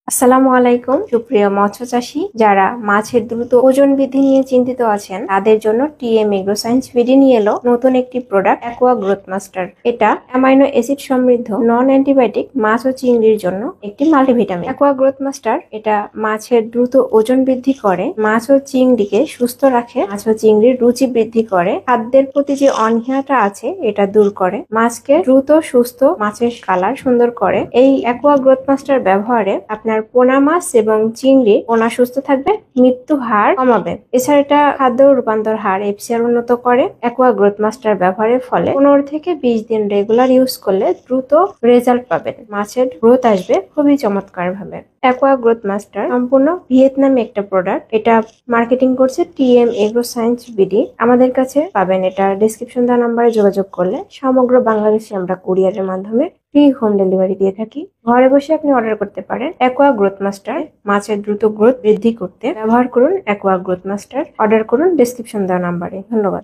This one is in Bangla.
আসসালামু আলাইকুম সুপ্রিয় মৎস্য চাষী যারা মাছের দ্রুত ওজন বৃদ্ধি নিয়ে চিন্তিত আছেন তাদের জন্য টিএম এগ্রো সায়েন্স বিডি নিয়ে এলো নতুন একটি প্রোডাক্ট অ্যাকোয়া গ্রোথ মাস্টার। এটা অ্যামাইনো অ্যাসিড সমৃদ্ধ নন অ্যান্টিবায়োটিক মাছ ও চিংড়ির জন্য একটি মাল্টিভিটামিন। অ্যাকোয়া গ্রোথ মাস্টার এটা মাছের দ্রুত ওজন বৃদ্ধি করে, মাছ ও চিংড়িকে সুস্থ রাখে, মাছ ও চিংড়ির রুচি বৃদ্ধি করে, খাদ্যের প্রতি যে অনীহাটা আছে এটা দূর করে, মাছকে দ্রুত সুস্থ মাছের কালার সুন্দর করে। এই অ্যাকোয়া গ্রোথ মাস্টার ব্যবহারে আপনার পোনা মাছ এবং চিংড়ি পোনা সুস্থ থাকবে, মৃত্যু হার কমাবে। এছাড়া এটা খাদ্য রূপান্তর হার এফসিআর উন্নত করে। অ্যাকোয়া গ্রোথ মাস্টার ব্যবহারের ফলে 15 থেকে 20 দিন রেগুলার ইউজ করলে দ্রুত রেজাল্ট পাবেন, মাছের গ্রোথ আসবে খুবই চমৎকার ভাবে। অ্যাকোয়া গ্রোথ মাস্টার সম্পূর্ণ ভিয়েতনামে একটা প্রোডাক্ট। এটা মার্কেটিং করছে টিএম এগ্রো সায়েন্স বিডি। আমাদের কাছে পাবেন এটা ডিসক্রিপশন দেওয়া নাম্বারে যোগাযোগ করলে সমগ্র বাংলাদেশে আমরা কুরিয়ারের মাধ্যমে ফ্রি হোম ডেলিভারি দিয়ে থাকি। ঘরে বসে আপনি অর্ডার করতে পারেন। অ্যাকোয়া গ্রোথ মাস্টার মাছের দ্রুত গ্রোথ বৃদ্ধি করতে ব্যবহার করুন। অ্যাকোয়া গ্রোথ মাস্টার অর্ডার করুন ডিসক্রিপশন দেওয়া নাম্বারে। ধন্যবাদ।